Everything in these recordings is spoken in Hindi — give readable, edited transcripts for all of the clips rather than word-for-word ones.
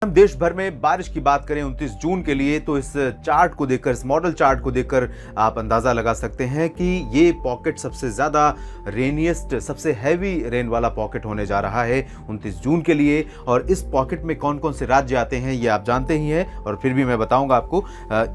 हम देश भर में बारिश की बात करें 29 जून के लिए, तो इस चार्ट को देखकर, इस मॉडल चार्ट को देखकर आप अंदाजा लगा सकते हैं कि ये पॉकेट सबसे ज्यादा रेनिएस्ट, सबसे हैवी रेन वाला पॉकेट होने जा रहा है 29 जून के लिए। और इस पॉकेट में कौन कौन से राज्य आते हैं ये आप जानते ही हैं, और फिर भी मैं बताऊंगा आपको।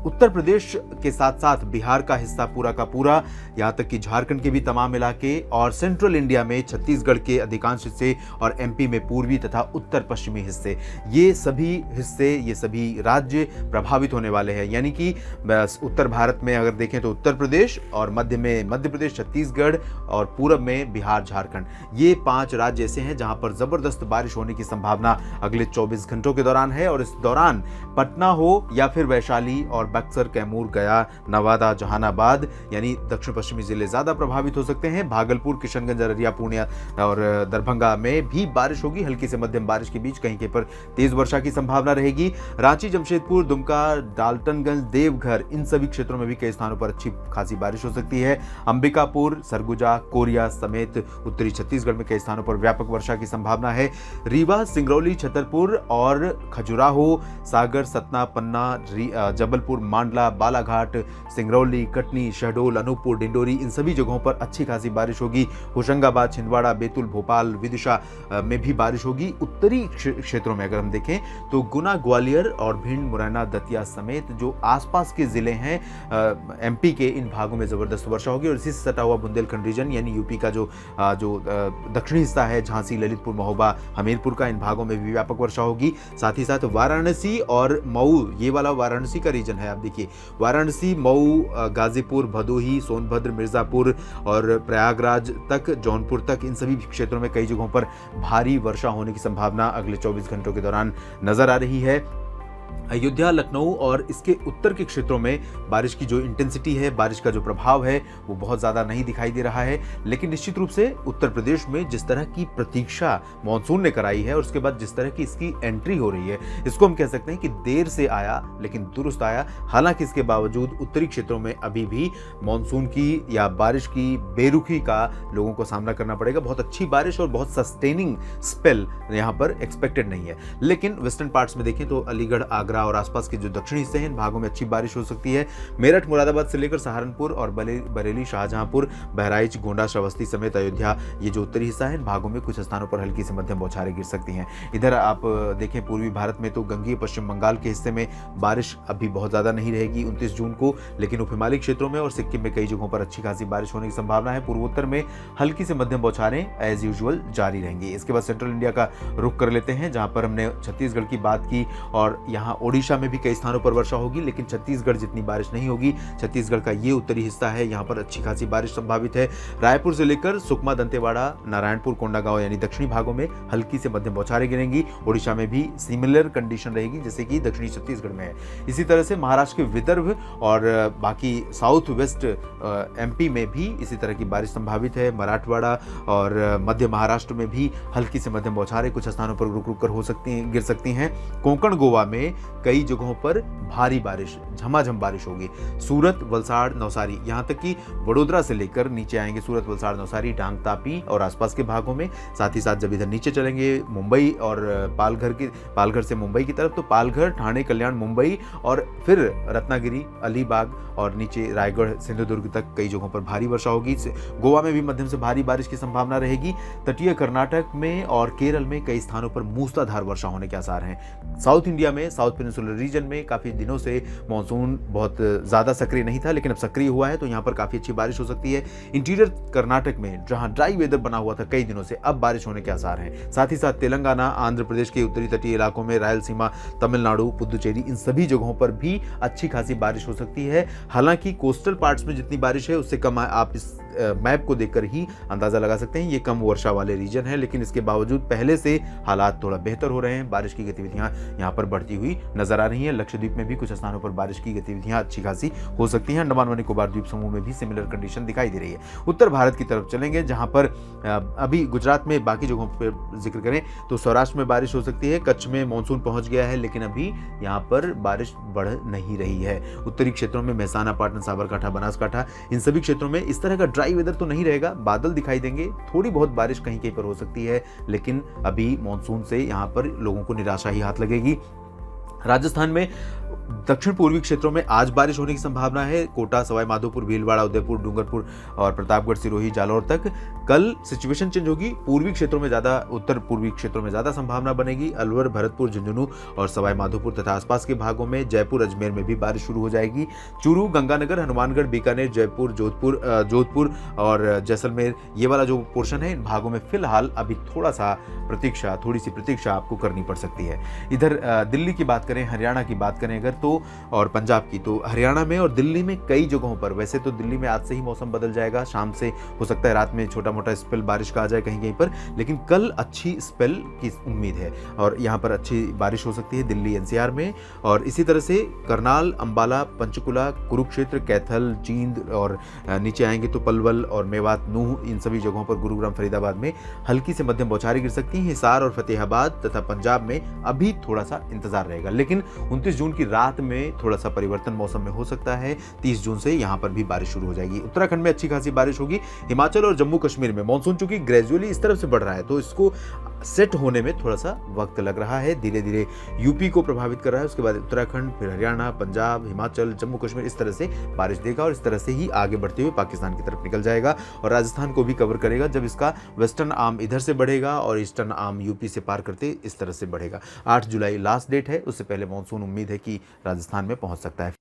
उत्तर प्रदेश के साथ साथ बिहार का हिस्सा पूरा का पूरा, यहां तक कि झारखंड के भी तमाम इलाके, और सेंट्रल इंडिया में छत्तीसगढ़ के अधिकांश हिस्से, और एमपी में पूर्वी तथा उत्तर पश्चिमी हिस्से, ये सभी हिस्से, ये सभी राज्य प्रभावित होने वाले हैं। यानी कि उत्तर भारत में अगर देखें तो उत्तर प्रदेश, और मध्य में मध्य प्रदेश, छत्तीसगढ़, और पूरब में बिहार, झारखंड, ये 5 राज्य ऐसे हैं जहां पर जबरदस्त बारिश होने की संभावना अगले 24 घंटों के दौरान है। और इस दौरान पटना हो या फिर वैशाली और बक्सर, कैमूर, गया, नवादा, जहानाबाद यानी दक्षिण पश्चिमी जिले ज्यादा प्रभावित हो सकते हैं। भागलपुर, किशनगंज, अररिया, पूर्णिया और दरभंगा में भी बारिश होगी, हल्की से मध्यम बारिश के बीच, कहीं पर तेज वर्षा की संभावना रहेगी। रांची, जमशेदपुर, दुमका, डाल्टनगंज, देवघर, इन सभी क्षेत्रों में भी कई स्थानों पर अच्छी खासी बारिश हो सकती है। अंबिकापुर, सरगुजा, कोरिया समेत उत्तरी छत्तीसगढ़ में कई स्थानों पर व्यापक वर्षा की संभावना है। रीवा, सिंगरौली, छतरपुर और खजुराहो, सागर, सतना, पन्ना, जबलपुर, मांडला, बालाघाट, सिंगरौली, कटनी, शहडोल, अनूपपुर, डिंडोरी, इन सभी जगहों पर अच्छी खासी बारिश होगी। होशंगाबाद, छिंदवाड़ा, बैतूल, भोपाल, विदिशा में भी बारिश होगी। उत्तरी क्षेत्रों में अगर हम देखें तो गुना, ग्वालियर और भिंड, मुरैना, दतिया समेत जो आसपास के जिले हैं एमपी के, इन भागों में जबरदस्त वर्षा होगी। और इसी से सटा हुआ बुंदेलखंड रीजन यानी यूपी का जो दक्षिणी हिस्सा है, झांसी, ललितपुर, महोबा, हमीरपुर का, इन भागों में भी व्यापक वर्षा होगी। साथ ही साथ वाराणसी और मऊ, ये वाला वाराणसी का रीजन है, आप देखिए वाराणसी, मऊ, गाजीपुर, भदोही, सोनभद्र, मिर्जापुर और प्रयागराज तक, जौनपुर तक, इन सभी क्षेत्रों में कई जगहों पर भारी वर्षा होने की संभावना अगले 24 घंटों के दौरान नजर आ रही है। अयोध्या, लखनऊ और इसके उत्तर के क्षेत्रों में बारिश की जो इंटेंसिटी है, बारिश का जो प्रभाव है, वो बहुत ज़्यादा नहीं दिखाई दे रहा है। लेकिन निश्चित रूप से उत्तर प्रदेश में जिस तरह की प्रतीक्षा मानसून ने कराई है, और उसके बाद जिस तरह की इसकी एंट्री हो रही है, इसको हम कह सकते हैं कि देर से आया लेकिन दुरुस्त आया। हालांकि इसके बावजूद उत्तरी क्षेत्रों में अभी भी मानसून की या बारिश की बेरुखी का लोगों को सामना करना पड़ेगा। बहुत अच्छी बारिश और बहुत सस्टेनिंग स्पेल यहाँ पर एक्सपेक्टेड नहीं है। लेकिन वेस्टर्न पार्ट्स में देखें तो अलीगढ़, आगरा और आसपास के जो दक्षिणी हिस्से हैं, इन भागों में अच्छी बारिश हो सकती है। मेरठ, मुरादाबाद से लेकर सहारनपुर और बरेली, शाहजहांपुर, बहराइच, गोंडा, श्रावस्ती समेत अयोध्या, ये जो उत्तरी हिस्सा है, इन भागों में कुछ स्थानों पर हल्की से मध्यम बौछारें गिर सकती हैं। इधर आप देखें पूर्वी भारत में तो गंगीय पश्चिम बंगाल के हिस्से में बारिश अभी बहुत ज्यादा नहीं रहेगी 29 जून को, लेकिन उपहिमालयी क्षेत्रों में और सिक्किम में कई जगहों पर अच्छी खासी बारिश होने की संभावना है। पूर्वोत्तर में हल्की से मध्यम बौछारें एज यूजुअल जारी रहेंगी। इसके बाद सेंट्रल इंडिया का रुख कर लेते हैं, जहां पर हमने छत्तीसगढ़ की बात की, और यहाँ ओडिशा में भी कई स्थानों पर वर्षा होगी, लेकिन छत्तीसगढ़ जितनी बारिश नहीं होगी। छत्तीसगढ़ का ये उत्तरी हिस्सा है, यहाँ पर अच्छी खासी बारिश संभावित है। रायपुर से लेकर सुकमा, दंतेवाड़ा, नारायणपुर, कोंडागांव यानी दक्षिणी भागों में हल्की से मध्यम बौछारें गिरेंगी। ओडिशा में भी सिमिलर कंडीशन रहेगी जैसे कि दक्षिणी छत्तीसगढ़ में है। इसी तरह से महाराष्ट्र के विदर्भ और बाकी साउथ वेस्ट एमपी में भी इसी तरह की बारिश संभावित है। मराठवाड़ा और मध्य महाराष्ट्र में भी हल्की से मध्यम बौछारें कुछ स्थानों पर रुक रुक कर गिर सकती हैं। कोंकण, गोवा में कई जगहों पर भारी बारिश, झमाझम बारिश होगी। सूरत, वलसाड़, नवसारी, यहां तक कि वडोदरा से लेकर नीचे आएंगे सूरत, वलसाड़, नवसारी, डांग, तापी और आसपास के भागों में। साथ ही साथ जब इधर नीचे चलेंगे मुंबई और पालघर से मुंबई की तरफ, तो पालघर, ठाणे, कल्याण, मुंबई और फिर रत्नागिरी, अलीबाग और नीचे रायगढ़, सिंधुदुर्ग तक कई जगहों पर भारी वर्षा होगी। गोवा में भी मध्यम से भारी बारिश की संभावना रहेगी। तटीय कर्नाटक में और केरल में कई स्थानों पर मूसलाधार वर्षा होने के आसार हैं। साउथ इंडिया में, साउथ पेनिनसुलर रीजन में काफी दिनों से मानसून बहुत ज्यादा सक्रिय नहीं था, लेकिन अब सक्रिय हुआ है, तो यहाँ पर काफी अच्छी बारिश हो सकती है। इंटीरियर कर्नाटक में जहां ड्राई वेदर बना हुआ था कई दिनों से, अब बारिश होने के आसार हैं। साथ ही साथ तेलंगाना, आंध्र प्रदेश के उत्तरी तटीय इलाकों में, रायलसीमा, तमिलनाडु, पुदुचेरी, इन सभी जगहों पर भी अच्छी खासी बारिश हो सकती है। हालांकि कोस्टल पार्ट्स में जितनी बारिश है उससे कम आप इस मैप को देखकर ही अंदाजा लगा सकते हैं, ये कम वर्षा वाले रीजन है। लेकिन इसके बावजूद पहले से हालात थोड़ा बेहतर हो रहे हैं, बारिश की गतिविधियां यहाँ पर बढ़ती हुई नजर आ रही हैं। लक्षद्वीप में भी कुछ स्थानों पर बारिश की गतिविधियां अच्छी खासी हो सकती हैं। अंडमान व निकोबार द्वीप समूह में भी सिमिलर कंडीशन दिखाई दे रही है। उत्तर भारत की तरफ चलेंगे, जहां पर अभी गुजरात में बाकी जगहों पर जिक्र करें तो सौराष्ट्र में बारिश हो सकती है। कच्छ में मानसून पहुंच गया है, लेकिन अभी यहाँ पर बारिश बढ़ नहीं रही है। उत्तरी क्षेत्रों में मेहसाना, पाटन, साबरकांठा, बनासकांठा, इन सभी क्षेत्रों में इस तरह का ड्राई वेदर तो नहीं रहेगा, बादल दिखाई देंगे, थोड़ी बहुत बारिश कहीं कहीं पर हो सकती है, लेकिन अभी मॉनसून से यहाँ पर लोगों को निराशा ही हाथ लगेगी। राजस्थान में दक्षिण पूर्वी क्षेत्रों में आज बारिश होने की संभावना है। कोटा, सवाई माधोपुर, भीलवाड़ा, उदयपुर, डूंगरपुर और प्रतापगढ़, सिरोही, जालौर तक। कल सिचुएशन चेंज होगी, पूर्वी क्षेत्रों में ज़्यादा, उत्तर पूर्वी क्षेत्रों में ज़्यादा संभावना बनेगी। अलवर, भरतपुर, झुंझुनू और सवाई माधोपुर तथा आसपास के भागों में, जयपुर, अजमेर में भी बारिश शुरू हो जाएगी। चूरू, गंगानगर, हनुमानगढ़, बीकानेर, जयपुर, जोधपुर और जैसलमेर, ये वाला जो पोर्शन है, इन भागों में फिलहाल अभी थोड़ी सी प्रतीक्षा आपको करनी पड़ सकती है। इधर दिल्ली की बात करें, हरियाणा की बात करें अगर तो, और पंजाब की, तो हरियाणा में और दिल्ली में कई जगहों पर, वैसे तो दिल्ली में आज से ही मौसम बदल जाएगा, शाम से हो सकता है रात में छोटा मोटा स्पेल बारिश का आ जाए कहीं कहीं पर, लेकिन कल अच्छी स्पेल की उम्मीद है और यहाँ पर अच्छी बारिश हो सकती है दिल्ली एनसीआर में। और इसी तरह से करनाल, अंबाला, पंचकुला, कुरुक्षेत्र, कैथल, जींद और नीचे आएंगे तो पलवल और मेवात, नूह, इन सभी जगहों पर, गुरुग्राम, फरीदाबाद में हल्की से मध्यम बौछारें गिर सकती हैं। हिसार और फतेहाबाद तथा पंजाब में अभी थोड़ा सा इंतजार रहेगा, लेकिन 29 जून की रात में थोड़ा सा परिवर्तन मौसम में हो सकता है। 30 जून से यहां पर भी बारिश शुरू हो जाएगी। उत्तराखंड में अच्छी खासी बारिश होगी। हिमाचल और जम्मू कश्मीर में मॉनसून चूंकि ग्रेजुअली इस तरफ से बढ़ रहा है, तो इसको सेट होने में थोड़ा सा वक्त लग रहा है। धीरे धीरे यूपी को प्रभावित कर रहा है, उसके बाद उत्तराखंड, फिर हरियाणा, पंजाब, हिमाचल, जम्मू कश्मीर, इस तरह से बारिश देगा और इस तरह से ही आगे बढ़ते हुए पाकिस्तान की तरफ निकल जाएगा और राजस्थान को भी कवर करेगा, जब इसका वेस्टर्न आर्म इधर से बढ़ेगा और ईस्टर्न आर्म यूपी से पार करते इस तरह से बढ़ेगा। 8 जुलाई लास्ट डेट है, उससे पहले मॉनसून उम्मीद है कि राजस्थान में पहुंच सकता है।